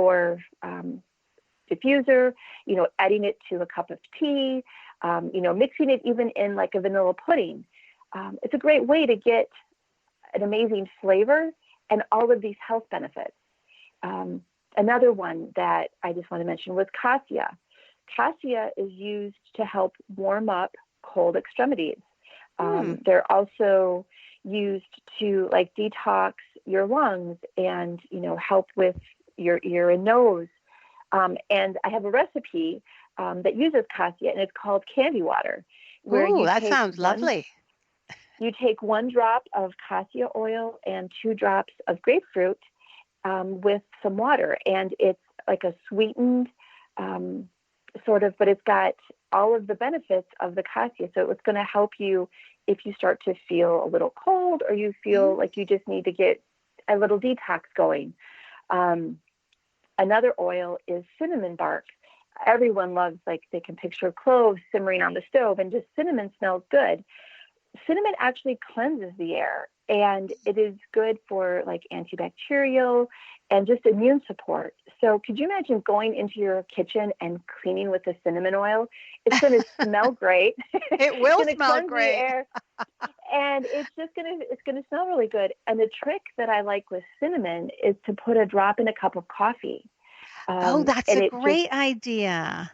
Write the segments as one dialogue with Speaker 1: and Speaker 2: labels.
Speaker 1: your diffuser, adding it to a cup of tea, mixing it even in like a vanilla pudding. It's a great way to get an amazing flavor and all of these health benefits. Another one that I just want to mention was cassia. Cassia is used to help warm up cold extremities. They're also used to like detox your lungs and, help with your ear and nose. And I have a recipe that uses cassia, and it's called candy water.
Speaker 2: Ooh, that sounds lovely.
Speaker 1: You take 1 drop of cassia oil and 2 drops of grapefruit with some water, and it's like a sweetened but it's got all of the benefits of the cassia. So it's going to help you if you start to feel a little cold or you feel like you just need to get a little detox going. Another oil is cinnamon bark. Everyone loves, like, they can picture cloves simmering on the stove, and just cinnamon smells good. Cinnamon actually cleanses the air, and it is good for like antibacterial and just immune support. So could you imagine going into your kitchen and cleaning with the cinnamon oil? It's going to smell great.
Speaker 2: It will smell great.
Speaker 1: The air, and it's going to smell really good. And the trick that I like with cinnamon is to put a drop in a cup of coffee.
Speaker 2: That's a great idea.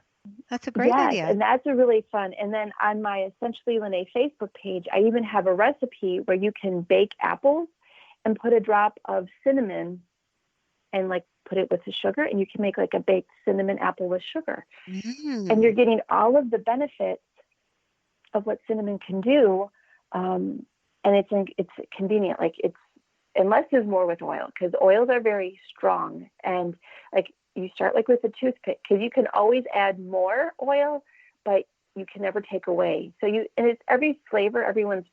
Speaker 2: That's a great idea.
Speaker 1: And that's a really fun. And then on my Essentially LaNae Facebook page, I even have a recipe where you can bake apples and put a drop of cinnamon and like put it with the sugar, and you can make like a baked cinnamon apple with sugar. And you're getting all of the benefits of what cinnamon can do. And it's convenient. Like, and less is more with oil, because oils are very strong. And like, you start like with a toothpick, because you can always add more oil, but you can never take away. So and it's every flavor, everyone's,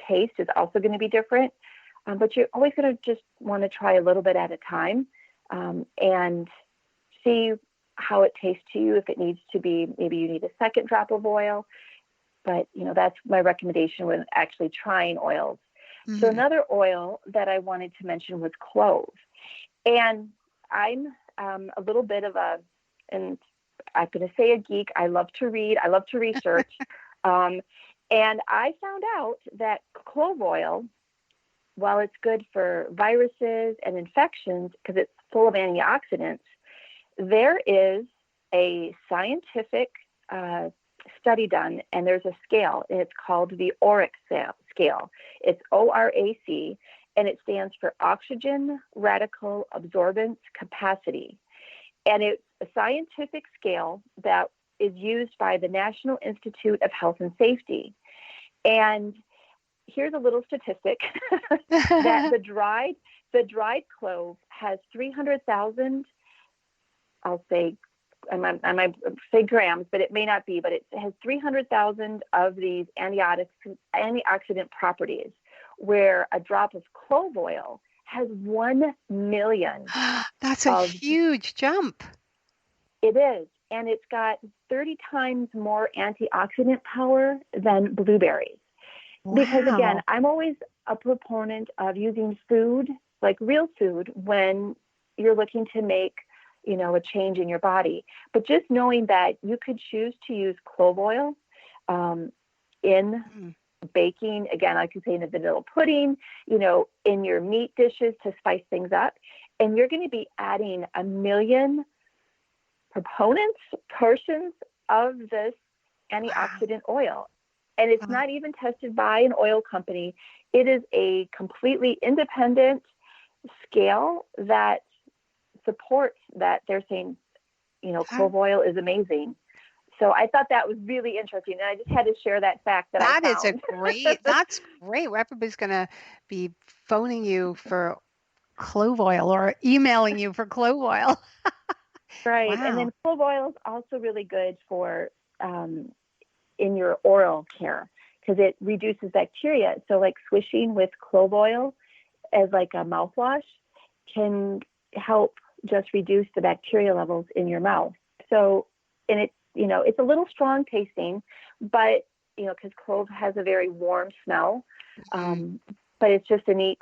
Speaker 1: taste is also going to be different. But you're always going to just want to try a little bit at a time, and see how it tastes to you. If it needs to be, maybe you need a second drop of oil, but that's my recommendation when actually trying oils. So another oil that I wanted to mention was clove. And I'm a little bit of and I'm going to say a geek. I love to read. I love to research. And I found out that clove oil, while it's good for viruses and infections because it's full of antioxidants, there is a scientific study done, and there's a scale, and it's called the ORAC scale. It's ORAC, and it stands for Oxygen Radical Absorbance Capacity. And it's a scientific scale that is used by the National Institute of Health and Safety. And here's a little statistic that the dried clove has 300,000, I'll say, I might say grams, but it may not be, but it has 300,000 of these antioxidant properties, where a drop of clove oil has 1 million.
Speaker 2: That's a huge jump.
Speaker 1: It is. And it's got 30 times more antioxidant power than blueberries. Wow. Because again, I'm always a proponent of using food, like real food, when you're looking to make, a change in your body. But just knowing that you could choose to use clove oil in baking, again, I could say in a vanilla pudding, in your meat dishes to spice things up. And you're going to be adding 1 million portions of this antioxidant oil. And it's not even tested by an oil company. It is a completely independent scale that supports that. They're saying, clove oil is amazing. So I thought that was really interesting. And I just had to share that fact that I found.
Speaker 2: That's great. Everybody's going to be phoning you for clove oil or emailing you for clove oil.
Speaker 1: Right. Wow. And then clove oil is also really good for in your oral care, because it reduces bacteria. So like swishing with clove oil as like a mouthwash can help just reduce the bacteria levels in your mouth. So, and it's, it's a little strong tasting, but, because clove has a very warm smell, but it's just a neat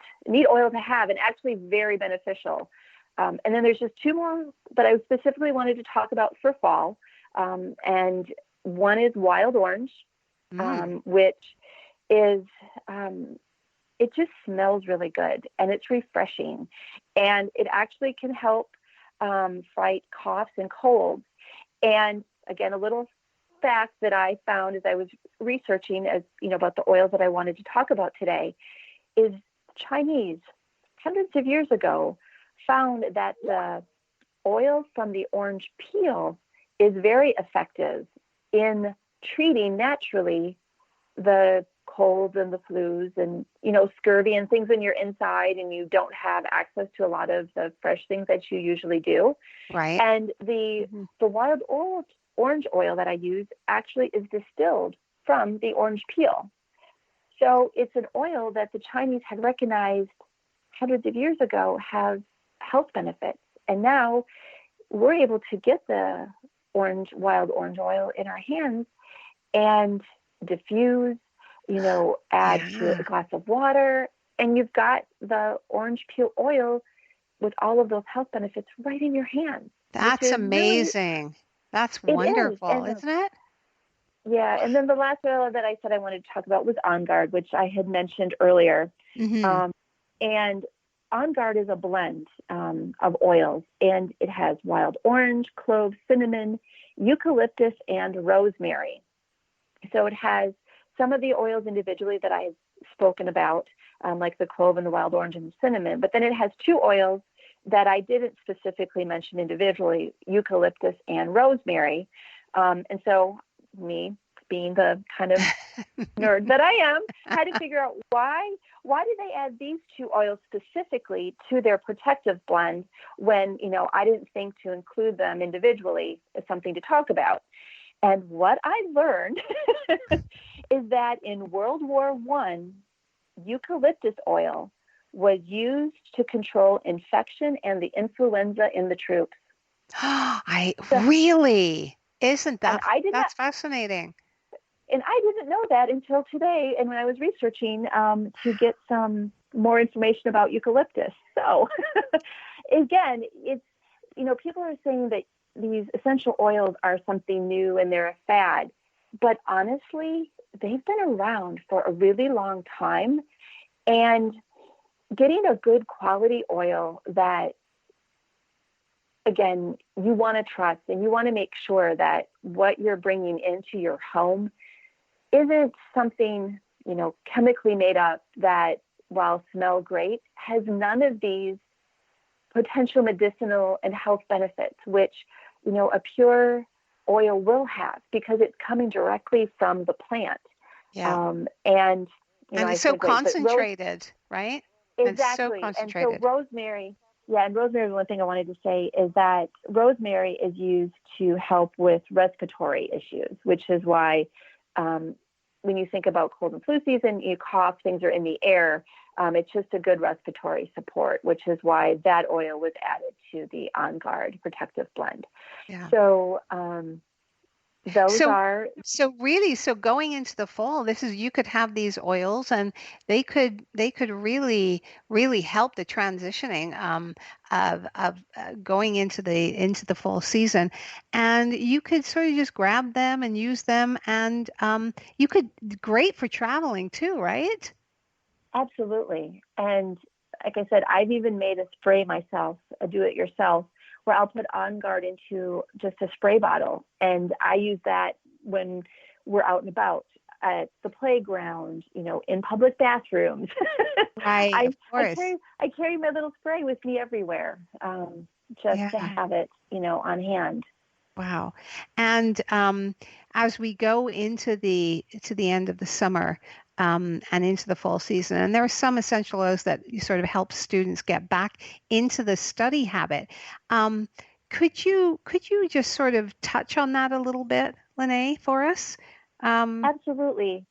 Speaker 1: oil to have, and actually very beneficial. And then there's just two more that I specifically wanted to talk about for fall. And one is wild orange, which is, it just smells really good and it's refreshing. And it actually can help fight coughs and colds. And again, a little fact that I found as I was researching about the oils that I wanted to talk about today is Chinese, hundreds of years ago, found that the oil from the orange peel is very effective in treating naturally the colds and the flus and, scurvy and things when you're inside and you don't have access to a lot of the fresh things that you usually do.
Speaker 2: Right.
Speaker 1: And the wild orange oil that I use actually is distilled from the orange peel. So it's an oil that the Chinese had recognized hundreds of years ago has health benefits. And now we're able to get the wild orange oil in our hands and diffuse, add to a glass of water, and you've got the orange peel oil with all of those health benefits right in your hands.
Speaker 2: That's amazing. That's wonderful, isn't it?
Speaker 1: Yeah. And then the last oil that I said I wanted to talk about was On Guard, which I had mentioned earlier. And On Guard is a blend of oils, and it has wild orange, clove, cinnamon, eucalyptus, and rosemary. So it has some of the oils individually that I've spoken about, like the clove and the wild orange and the cinnamon, but then it has two oils that I didn't specifically mention individually, eucalyptus and rosemary. And so me, being the kind of nerd that I am, had to figure out why did they add these two oils specifically to their protective blend when, I didn't think to include them individually as something to talk about. And what I learned is that in World War I, eucalyptus oil was used to control infection and the influenza in the troops.
Speaker 2: Really? Isn't that, that's fascinating.
Speaker 1: And I didn't know that until today. And when I was researching to get some more information about eucalyptus. So again, it's, people are saying that these essential oils are something new and they're a fad, but honestly, they've been around for a really long time. And getting a good quality oil that, again, you want to trust and you want to make sure that what you're bringing into your home isn't something, chemically made up that, while smell great, has none of these potential medicinal and health benefits, which, a pure oil will have because it's coming directly from the plant.
Speaker 2: Yeah.
Speaker 1: And
Speaker 2: it's so concentrated, right?
Speaker 1: Exactly. And so rosemary, and rosemary, one thing I wanted to say is that rosemary is used to help with respiratory issues, which is why when you think about cold and flu season, you cough, things are in the air. It's just a good respiratory support, which is why that oil was added to the On Guard protective blend.
Speaker 2: Yeah.
Speaker 1: So
Speaker 2: so going into the fall, you could have these oils and they could really help the transitioning of going into the fall season, and you could sort of just grab them and use them, and you could, great for traveling too, right?
Speaker 1: Absolutely. And like I said, I've even made a spray myself, a do-it-yourself, where I'll put On Guard into just a spray bottle. And I use that when we're out and about at the playground, in public bathrooms.
Speaker 2: Right, of course.
Speaker 1: I carry my little spray with me everywhere, just to have it, on hand.
Speaker 2: Wow. And as we go into the end of the summer and into the fall season, and there are some essential oils that sort of help students get back into the study habit. Could you just sort of touch on that a little bit, LaNae, for us?
Speaker 1: Absolutely.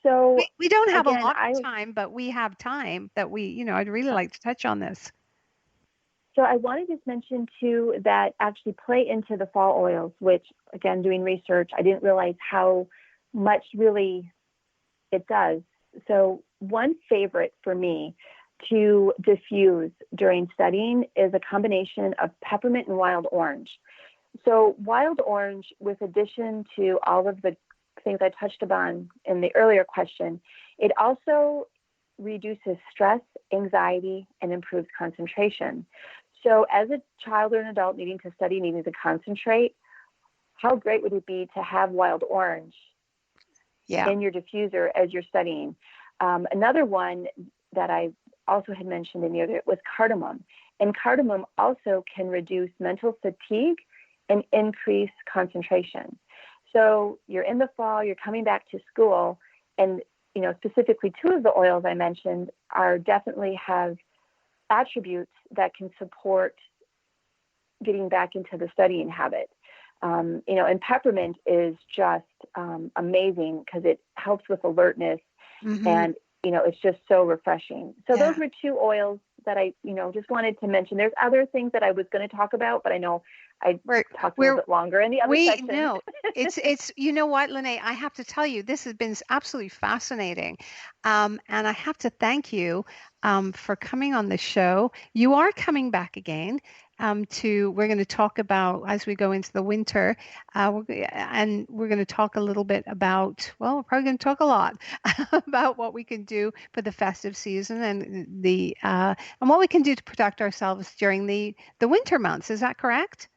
Speaker 1: So
Speaker 2: we don't have a lot of time, but we have time that I'd really like to touch on this.
Speaker 1: So I wanted to mention too that actually play into the fall oils, which, again, doing research, I didn't realize how much really it does. So one favorite for me to diffuse during studying is a combination of peppermint and wild orange. So wild orange, with addition to all of the things I touched upon in the earlier question, it also reduces stress, anxiety, and improves concentration. So as a child or an adult needing to study, needing to concentrate, how great would it be to have wild orange in your diffuser as you're studying? Another one that I also had mentioned in the other was cardamom. And cardamom also can reduce mental fatigue and increase concentration. So you're in the fall, you're coming back to school, and specifically two of the oils I mentioned definitely have attributes that can support getting back into the studying habit. And peppermint is just amazing because it helps with alertness, and it's just so refreshing. So those were two oils that I just wanted to mention. There's other things that I was going to talk about, but I know I talked a little bit longer in the other section.
Speaker 2: No, it's you know what, LaNae, I have to tell you, this has been absolutely fascinating, and I have to thank you for coming on the show. You are coming back again. We're going to talk about, as we go into the winter, and we're going to talk a little bit about, we're probably going to talk a lot about what we can do for the festive season and and what we can do to protect ourselves during the winter months. Is that correct?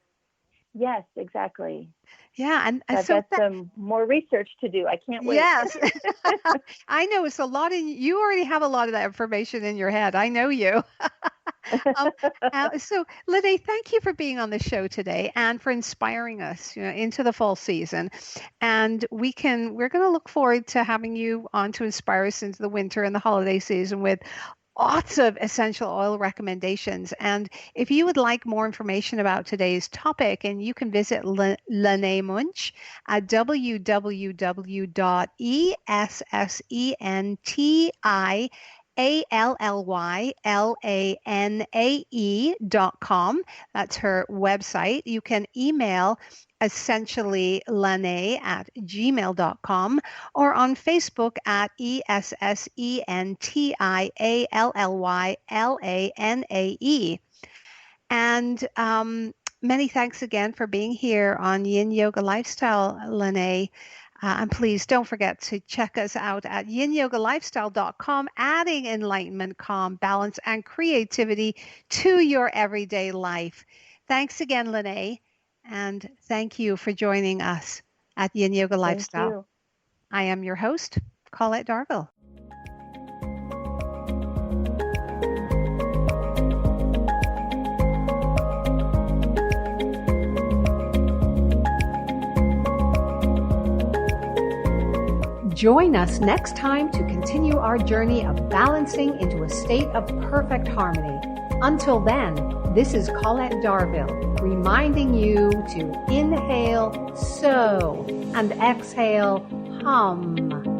Speaker 1: Yes, exactly.
Speaker 2: Yeah, and
Speaker 1: I've got some more research to do. I can't wait.
Speaker 2: Yes, I know it's a lot. You already have a lot of that information in your head. I know you. So, LaNae, thank you for being on the show today and for inspiring us, into the fall season. And we're going to look forward to having you on to inspire us into the winter and the holiday season with lots of essential oil recommendations. And if you would like more information about today's topic, and you can visit LaNae Muench at www.essentiallylanae.com. That's her website. You can email essentiallylanae@gmail.com or on Facebook at essentiallylanae. And many thanks again for being here on Yin Yoga Lifestyle, LaNae. And please don't forget to check us out at yinyogalifestyle.com, adding enlightenment, calm, balance, and creativity to your everyday life. Thanks again, LaNae. And thank you for joining us at Yin Yoga Lifestyle.
Speaker 1: Thank you.
Speaker 2: I am your host, Colette Darville. Join us next time to continue our journey of balancing into a state of perfect harmony. Until then, this is Colette Darville, reminding you to inhale, sow, and exhale, hum.